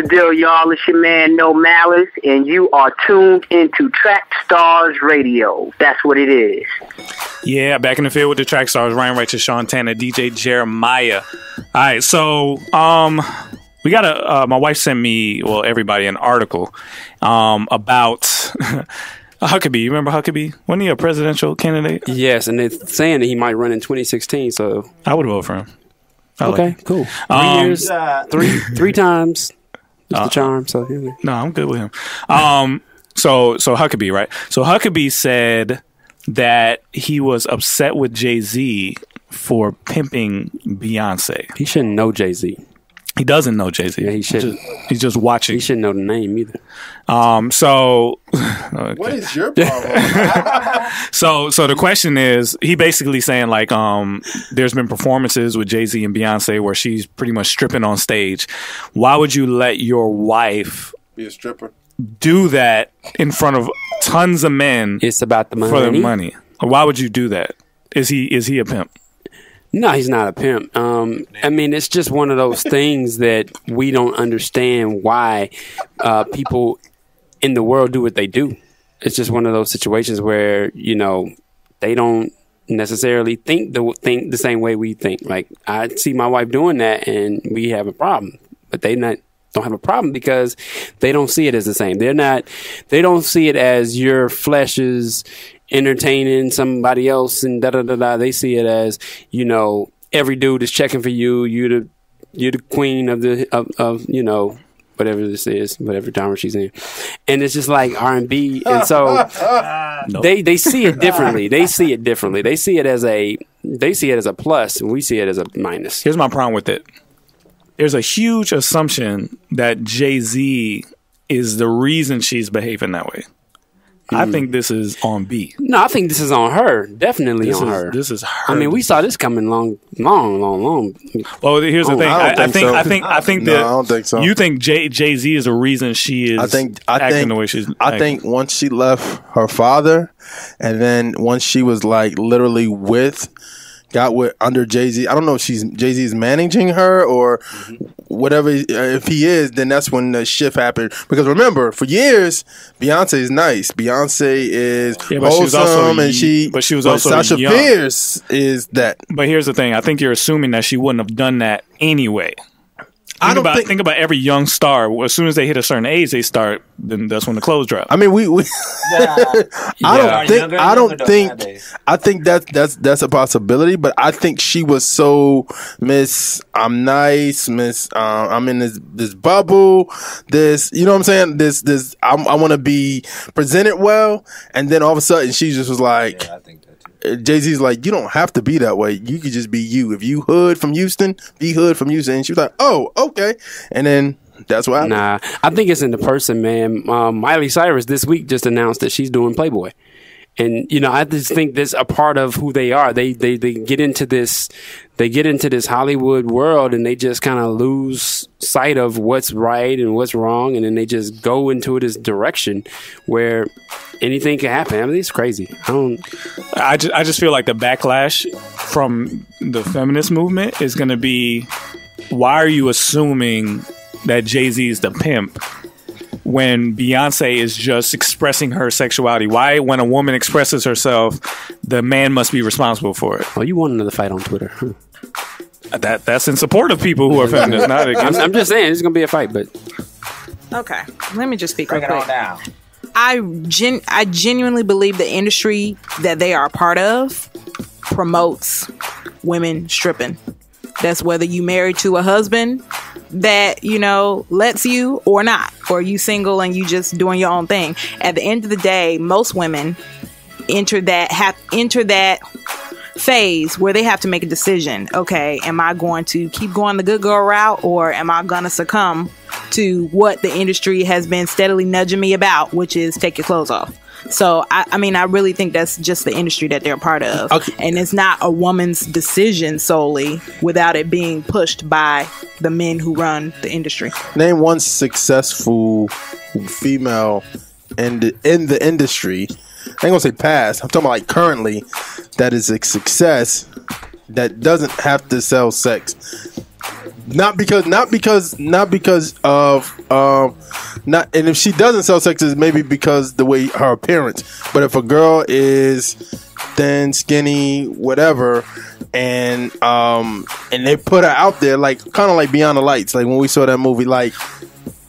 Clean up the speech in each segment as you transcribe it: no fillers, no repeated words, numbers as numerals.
the deal, y'all? It's your man, No Malice, and you are tuned into Track Stars Radio. That's what it is. Yeah, back in the field with the Track Stars. Ryan Righteous, Sean Tanner, DJ Jeremiah. All right, so we got my wife sent me, well, everybody, an article about Huckabee. You remember Huckabee? Wasn't he a presidential candidate? Yes, and it's saying that he might run in 2016. So I would vote for him. Okay, cool. 3 years, three times. It's the charm. So no, I'm good with him. So Huckabee, right? So Huckabee said that he was upset with Jay-Z for pimping Beyonce. He shouldn't know Jay-Z. He doesn't know Jay-Z. Yeah, he shouldn't. He's just watching. He shouldn't know the name either. So okay. What is your problem? So the question is, he basically saying like, there's been performances with Jay-Z and Beyonce where she's pretty much stripping on stage. Why would you let your wife be a stripper? Do that in front of tons of men? It's about the money. For the money. Why would you do that? Is he a pimp? No, he's not a pimp. I mean, it's just one of those things that we don't understand why people in the world do what they do. It's just one of those situations where, you know, they don't necessarily think the same way we think. Like, I see my wife doing that and we have a problem, but don't have a problem because they don't see it as the same. They don't see it as your flesh is entertaining somebody else and da-da-da-da. They see it as, you know, every dude is checking for you. You're the queen of you know, whatever this is, whatever genre she's in. And it's just like R&B. And so they see it differently. They see it differently. They see it as a plus and we see it as a minus. Here's my problem with it. There's a huge assumption that Jay-Z is the reason she's behaving that way. I think this is on B. No, I think this is on her. Definitely on her. This is her. I mean, we saw this coming long. Well, here's the thing. I think that. I don't think so. You think Jay-Z is the reason she is acting the way she's acting? I think once she left her father, and then once she was like literally got with under Jay-Z. I don't know if Jay-Z's managing her or whatever. If he is, then that's when the shift happened. Because remember, for years, Beyonce is nice. Beyonce is wholesome, but she was also Sasha young. Fierce is that. But here's the thing. I think you're assuming that she wouldn't have done that anyway. Think about every young star. As soon as they hit a certain age, then that's when the clothes drop. I mean, I think that's a possibility, but I think she was so I'm nice, I'm in this bubble, you know what I'm saying? This I want to be presented well, and then all of a sudden she just was like, I think that too. Jay-Z's like, you don't have to be that way. You could just be you. If you hood from Houston, be hood from Houston. And she was like, oh, okay. And then that's why. Nah, I think it's in the person, man. Miley Cyrus this week just announced that she's doing Playboy. And, you know, I just think this a part of who they are. They get into this Hollywood world and they just kind of lose sight of what's right and what's wrong. And then they just go into this direction where anything can happen. I mean, it's crazy. I just feel like the backlash from the feminist movement is going to be, why are you assuming that Jay-Z is the pimp when Beyonce is just expressing her sexuality? Why, when a woman expresses herself, the man must be responsible for it? Oh, you want another fight on Twitter? That's in support of people who are feminists, not against. I'm just saying, it's going to be a fight, but... Okay, let me just speak real Bring quick. it on down. I genuinely believe the industry that they are a part of promotes women stripping. That's whether you married to a husband that, you know, lets you or not, or you single and you just doing your own thing. At the end of the day, most women enter that phase where they have to make a decision. Okay, am I going to keep going the good girl route, or am I going to succumb to what the industry has been steadily nudging me about, which is take your clothes off? So, I mean, I really think that's just the industry that they're a part of. Okay. And it's not a woman's decision solely without it being pushed by the men who run the industry. Name one successful female in the industry. I ain't gonna say past. I'm talking about like currently, that is a success that doesn't have to sell sex. Not because of not, and if she doesn't sell sex, it's maybe because the way her appearance. But if a girl is thin, skinny, whatever, and they put her out there, like kind of like Beyond the Lights, like when we saw that movie, like.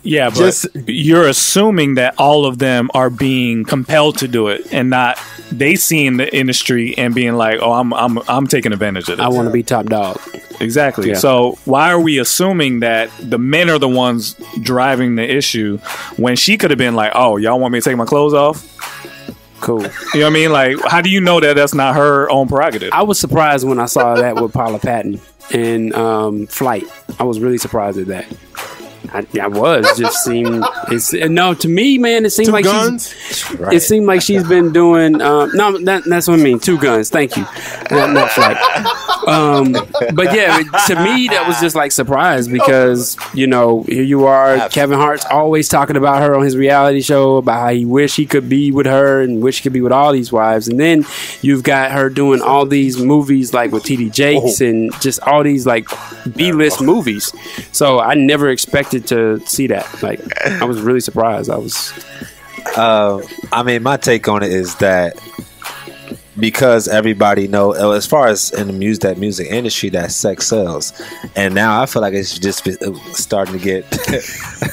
Yeah, but you're assuming that all of them are being compelled to do it, and not they seeing the industry and being like, "Oh, I'm taking advantage of this. I want to be top dog." Exactly. Yeah. So why are we assuming that the men are the ones driving the issue when she could have been like, "Oh, y'all want me to take my clothes off?" Cool. You know what I mean? Like, how do you know that that's not her own prerogative? I was surprised when I saw that with Paula Patton in Flight. I was really surprised at that. I was just seemed to me, man. It seemed like it seemed like she's been doing that's what I mean. 2 guns. Thank you. Not Flight. But yeah, to me that was just like surprise because here you are, Kevin Hart's always talking about her on his reality show about how he wish he could be with her and wish he could be with all these wives, and then you've got her doing all these movies like with TD Jakes and just all these like B-list movies. So I never expected to see that. Like, I was really surprised. I mean, my take on it is that because everybody know, as far as in the music industry, that sex sells, and now I feel like it's just starting to get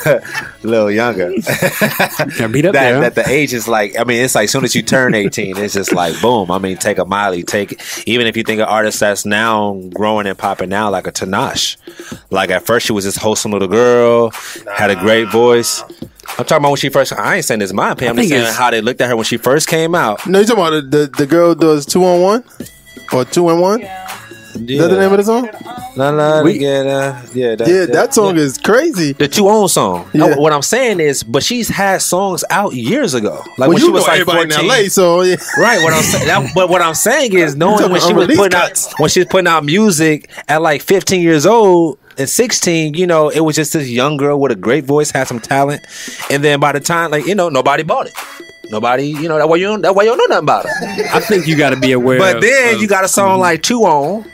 a little younger. Beat up that the age is like, I mean, it's like as soon as you turn 18, it's just like boom. I mean, take a Miley, even if you think of artists that's now growing and popping now, like a Tinashe. Like at first she was this wholesome little girl, had a great voice. I'm talking about when she first. I ain't saying this is my opinion. I'm just saying how they looked at her when she first came out. No, you're talking about the girl does 2 on 1 or 2 in 1. Yeah. Is that the name of the song? That song is crazy. The 2 on song. Yeah. No, what I'm saying is, but she's had songs out years ago. Like when you she was like 14. In LA, so yeah. Right. What I'm saying, but what I'm saying is, knowing when she was putting out music at like 15 years old. At 16, it was just this young girl with a great voice, had some talent, and then by the time, nobody bought it. Nobody, that way you don't know nothing about her. I think you got to be aware. But then you got a song like 2 On,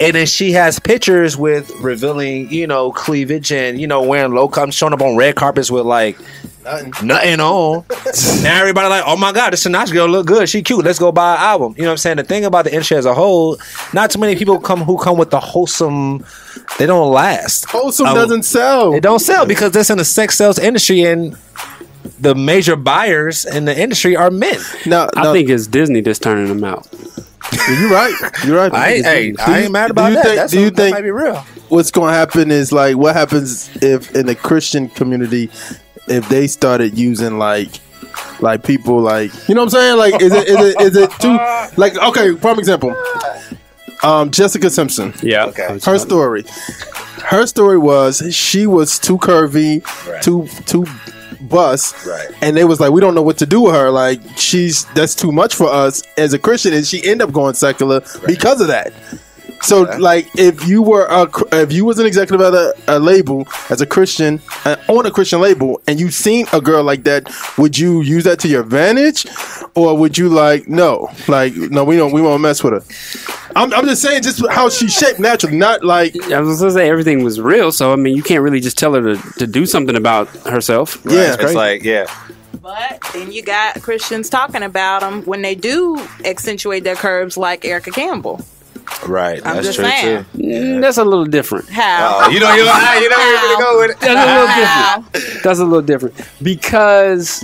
and then she has pictures with revealing, cleavage and wearing low cut, showing up on red carpets with like nothing on. Now everybody like, oh my God, this Tinashe girl look good. She cute. Let's go buy an album. You know what I'm saying? The thing about the industry as a whole, not too many people who come with the wholesome. They don't last. Wholesome doesn't sell. It don't sell because that's in the sex sales industry, and the major buyers in the industry are men. I think it's Disney that's turning them out. You're right. I ain't mad about that. Do you think that might be real? What's going to happen is like, what happens if in the Christian community, if they started using like people like, you know what I'm saying? Like, is it too like, okay, prime example. Jessica Simpson. Yeah. Okay. Her story was she was too curvy, too bust, and they was like, we don't know what to do with her. Like that's too much for us as a Christian, and she ended up going secular because of that. So, like, if you was an executive at a label as a Christian on a Christian label, and you seen a girl like that, would you use that to your advantage, or would you no, we won't mess with her? I'm just saying, just how she's shaped naturally, not like. I was gonna say everything was real, so I mean, you can't really just tell her to do something about herself. Right? Yeah, it's like But then you got Christians talking about them when they do accentuate their curves, like Erica Campbell. Right, that's true saying. Too. Yeah. That's a little different. How? You know you're gonna go with it. That's a little different. That's a little different because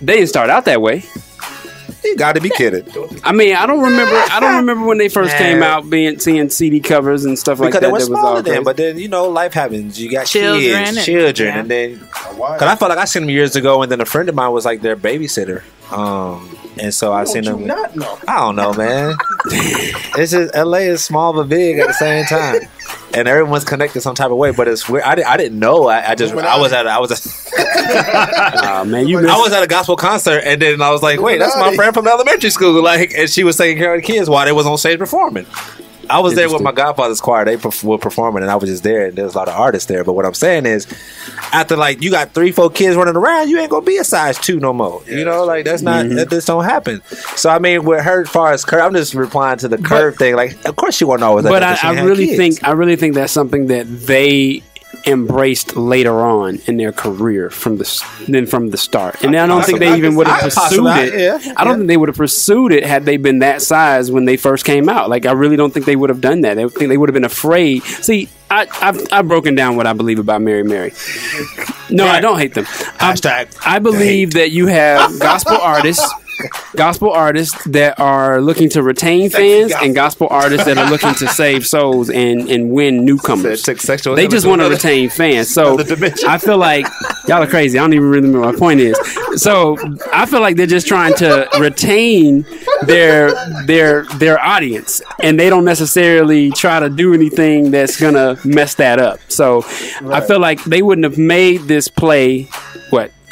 they didn't start out that way. You got to be kidding. I mean, I don't remember when they first came out seeing CD covers and stuff like that. Because it was smaller then, but then life happens. You got children, and then because I felt like I seen them years ago, and then a friend of mine was like their babysitter. And so I seen them. I don't know, man. It's just LA is small but big at the same time, and everyone's connected some type of way. But it's weird. I didn't know. I was at a gospel concert, and then I was like, wait, that's my friend from elementary school. Like, and she was taking care of the kids while they was on stage performing. I was there with my godfather's choir. They were performing, and I was just there, and there was a lot of artists there. But what I'm saying is, after like you got 3-4 kids running around, you ain't gonna be a size 2 no more. You know, like that's not that just don't happen. So I mean, with her, as far as Curve, I'm just replying to the Curve thing. Like, of course she wasn't always. But I really think that's something that they embraced later on in their career from the start, and I don't think they even would have pursued it. I don't think they would have pursued it had they been that size when they first came out. Like, I really don't think they would have done that. I think they would have been afraid. See, I've broken down what I believe about Mary Mary. No, I don't hate them. I believe that you have gospel artists that are looking to retain fans and gospel artists that are looking to save souls and win newcomers. They just want to retain fans. So I feel like y'all are crazy. I don't even remember what my point is. So I feel like they're just trying to retain their audience, and they don't necessarily try to do anything that's gonna mess that up. So I feel like they wouldn't have made this play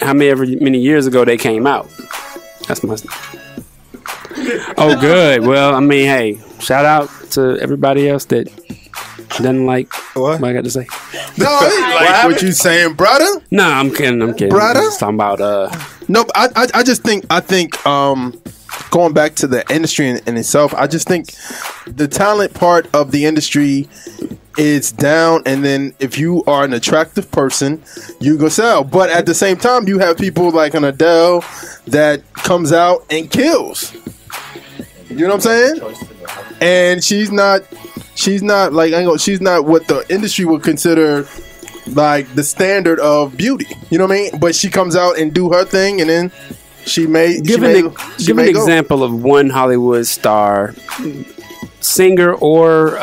however many years ago they came out. That's my. Oh, good. Well, I mean, hey, shout out to everybody else that doesn't like what I got to say. No, I like what you saying, brother. No, I'm kidding. Brother, I'm just talking about. No, I just think going back to the industry in itself, I just think the talent part of the industry is down, and then if you are an attractive person, you go sell. But at the same time, you have people like an Adele that comes out and kills. You know what I'm saying? And she's not what the industry would consider like the standard of beauty. You know what I mean? But she comes out and do her thing, and then give an example of one Hollywood star, singer or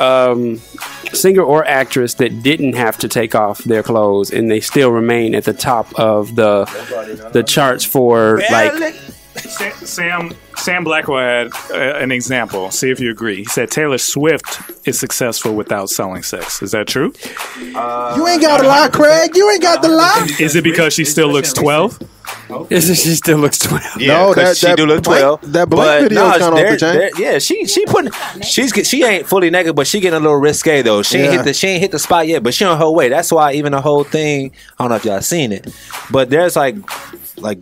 actress that didn't have to take off their clothes and they still remain at the top of the charts for like. Sam Blackwell had an example. See if you agree. He said Taylor Swift is successful without selling sex. Is that true? You ain't got to lie, Craig. You ain't got to lie. Is it because she still looks 12? Is it she still looks 12? Yeah, no, she do look 12. That Blake video is kind of off the chain. Yeah, she ain't fully naked, but she getting a little risque though. She ain't hit the spot yet, but she on her way. That's why even the whole thing. I don't know if y'all seen it, but there's like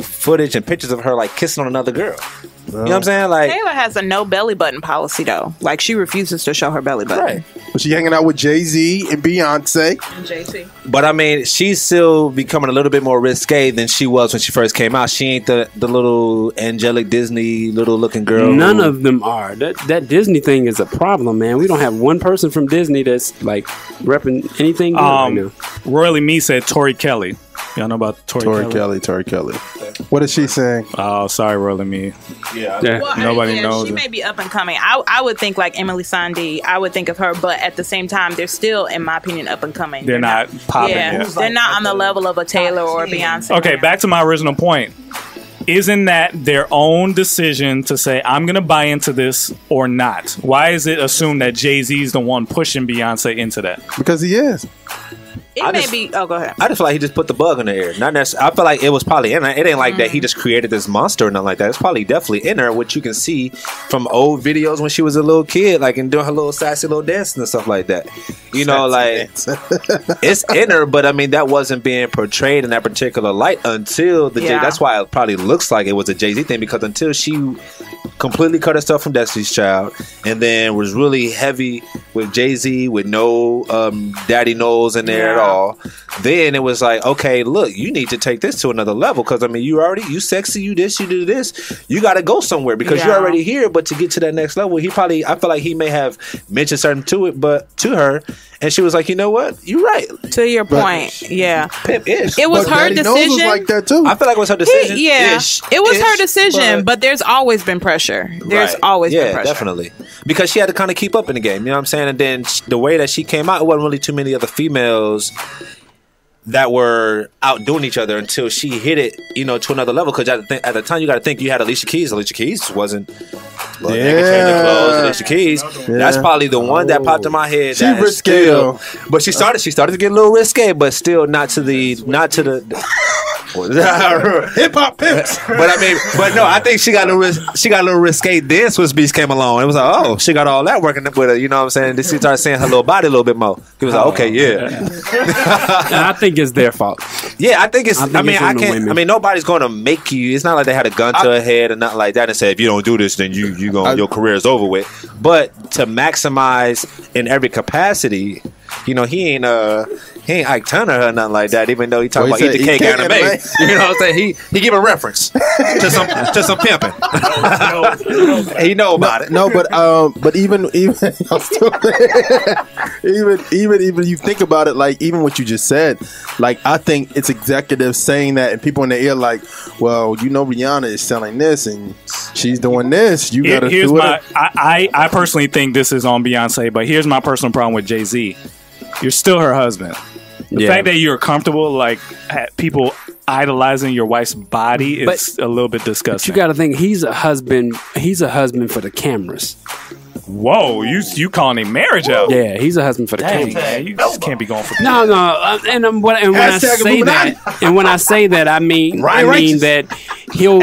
footage and pictures of her like kissing on another girl. You know what I'm saying? Like, Taylor has a no belly button policy though. Like, she refuses to show her belly button. Right. But she hanging out with Jay-Z and Beyonce. And Jay-Z. But I mean, she's still becoming a little bit more risque than she was when she first came out. She ain't the little angelic Disney little looking girl. None of them are. That Disney thing is a problem, man. We don't have one person from Disney that's like repping anything good right now. Royally Me said Tori Kelly. Y'all know about Tori Kelly. What is she saying? Oh, sorry, Royally Me. Yeah. Well, Nobody knows. She may be up and coming. I would think like Emily Sandé. I would think of her, but at the same time, they're still, in my opinion, up and coming. They're not popping yet. They're not on the level of a Taylor or a Beyonce. Okay, back to my original point. Isn't that their own decision to say, I'm going to buy into this or not? Why is it assumed that Jay-Z's the one pushing Beyonce into that? Because he is. It may be. Oh, go ahead. I just feel like he just put the bug in the air. Not necessarily. I feel like it was probably in there. It ain't like that he just created this monster or nothing like that. It's probably definitely in her, which you can see from old videos when she was a little kid, like and doing her little sassy little dancing and stuff like that. You know, like it's in her, but I mean that wasn't being portrayed in that particular light until the Jay. That's why it probably looks like it was a Jay-Z thing, because until she completely cut herself from Destiny's Child and then was really heavy with Jay-Z with no Daddy Knowles in there at all, then it was like, okay, look, you need to take this to another level, because I mean you sexy, you this, you do this, you got to go somewhere because you're already here. But to get to that next level, I feel like he may have mentioned something to her, and she was like, you know what, you're right. To your point, Pimp is. It was her decision. Was like that too. I feel like it was her decision. It was her decision, but there's always been pressure. There's always been pressure. Definitely, because she had to kind of keep up in the game. You know what I'm saying? And then the way that she came out, it wasn't really too many other females that were outdoing each other until she hit it, to another level. Because at the time, you got to think you had Alicia Keys. Alicia Keys wasn't. Alicia Keys. Yeah. That's probably the one that popped in my head. She risque, but she started to get a little risque, but still not to the. Hip hop pimps. But I mean, but no, I think she got a little risque. Then Swiss Beats came along. It was like, oh, she got all that working with her. You know what I'm saying? Then she started seeing her little body a little bit more. He was like, okay, yeah. And I think it's their fault. Yeah, I think it's. I it's on the can't. women. I mean, nobody's going to make you. It's not like they had a gun to her head or nothing like that and said, if you don't do this, then your career is over with. But to maximize in every capacity, you know, he ain't Ike Turner or nothing like that. Even though he talking about eat the cake anime, you know what I'm saying? He give a reference to some pimping. He know about it. No, but even even you think about it, like even what you just said, like I think it's executives saying that and people in the ear like, well, you know, Rihanna is selling this and she's doing this. You gotta do it. I personally think this is on Beyonce, but here's my personal problem with Jay-Z. You're still her husband. The fact that you're comfortable, like people idolizing your wife's body, is a little bit disgusting. But you got to think he's a husband. He's a husband for the cameras. Whoa, you calling him marriage out? Yeah, he's a husband for the cameras. Man, you just can't be going for No. When I say that, I mean that he'll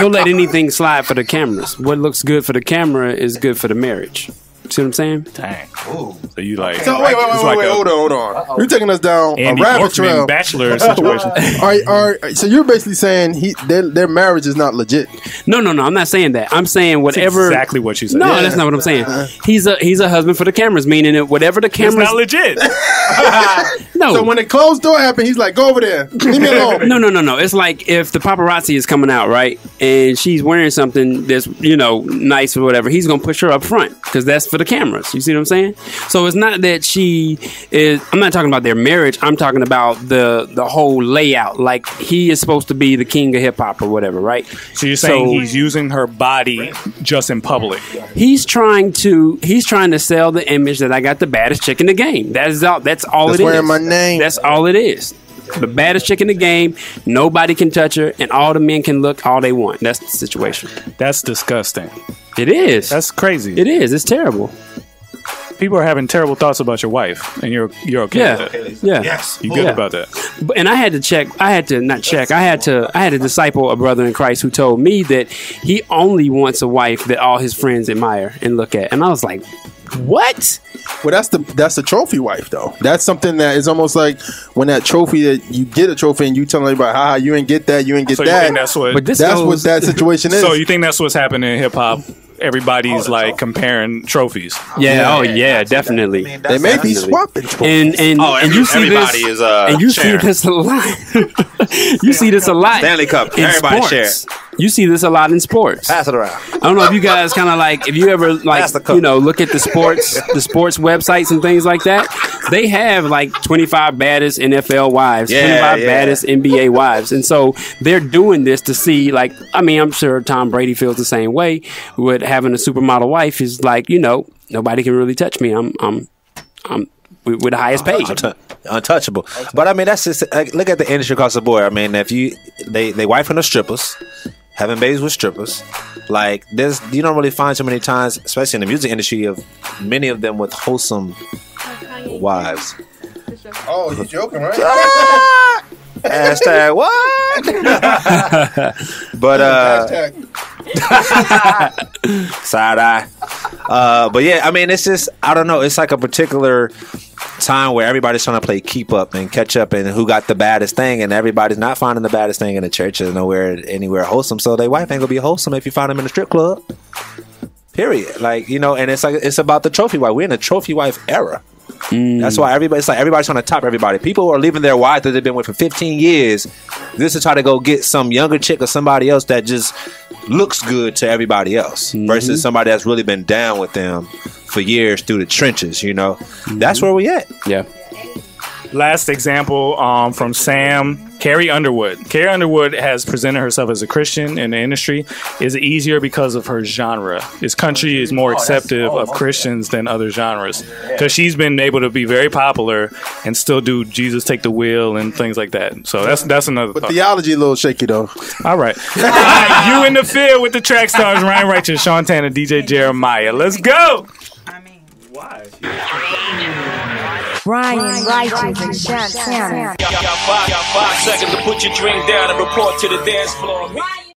let anything slide for the cameras. What looks good for the camera is good for the marriage. See what I'm saying? Dang. Ooh. So you like? So wait, hold on. You're taking us down Andy a rabbit Orkman trail. Bachelor situation. All right. So you're basically saying their marriage is not legit. No. I'm not saying that. I'm saying whatever. That's exactly what you said. No, that's not what I'm saying. He's a husband for the cameras, meaning that whatever the cameras. It's not legit. No. So when the closed door happened, he's like, "Go over there, leave me alone." No. It's like if the paparazzi is coming out, right, and she's wearing something that's nice or whatever, he's gonna push her up front because that's for the cameras. You see what I'm saying? So it's not that she is. I'm not talking about their marriage. I'm talking about the whole layout. Like he is supposed to be the king of hip hop or whatever, right? So you're saying he's using her body just in public. He's trying to sell the image that I got the baddest chick in the game. That's all it is. Wearing my name. That's all it is. The baddest chick in the game. Nobody can touch her, and all the men can look all they want. That's the situation. That's disgusting. It is. That's crazy. It is. It's terrible. People are having terrible thoughts about your wife, and you're okay with that. Yeah. Yes. You good about that? And I had to check. I had to disciple a brother in Christ who told me that he only wants a wife that all his friends admire and look at. And I was like, what? Well, that's the trophy wife though. That's something that is almost like when that trophy that you get a trophy and you tell everybody, "Ha, you ain't get that, you ain't get So that." you think that's what? But That's what that situation is. So you think that's what's happening in hip hop? Everybody's like comparing trophies. Yeah. Oh yeah. Definitely. They may be swapping trophies. And you see everybody this. is And you see sharing. this a lot. You see this a lot. Stanley Cup. In Everybody sports. share. You see this a lot in sports. Pass it around. I don't know if you guys kind of like, if you ever like, Pass the cup. look at the sports websites and things like that. They have like 25 baddest NFL wives, 25 baddest NBA wives. And so they're doing this to see, like, I mean, I'm sure Tom Brady feels the same way with having a supermodel wife. Is like, nobody can really touch me. I'm with the highest page. Untouchable. But I mean, that's just look at the industry across the board. I mean, if they wife the strippers, having babies with strippers, like you don't really find so many times, especially in the music industry, of many of them with wholesome wives. Oh, you joking, right? Hashtag what? But side eye. But yeah, I mean, it's just, I don't know. It's like a particular time where everybody's trying to play keep up and catch up and who got the baddest thing, and everybody's not finding the baddest thing in the church or anywhere wholesome. So their wife ain't gonna be wholesome if you find them in a strip club. Period. Like, and it's about the trophy wife. We're in a trophy wife era. That's why everybody's trying to top everybody. People are leaving their wives that they've been with for 15 years just to try to go get some younger chick or somebody else that just looks good to everybody else versus somebody that's really been down with them for years through the trenches. That's where we at. Yeah. Last example from Sam, Carrie Underwood. Carrie Underwood has presented herself as a Christian in the industry. Is it easier because of her genre? This country is more acceptive of Christians than other genres because she's been able to be very popular and still do Jesus Take the Wheel and things like that. So that's another But thought. theology a little shaky though. All right. You in the field with the track stars Ryan Righteous, Sean Tanner, DJ Jeremiah. Let's go. I mean, Why? Brian Righteous and Shannon. Got 5 seconds to put your drink down and report to the dance floor.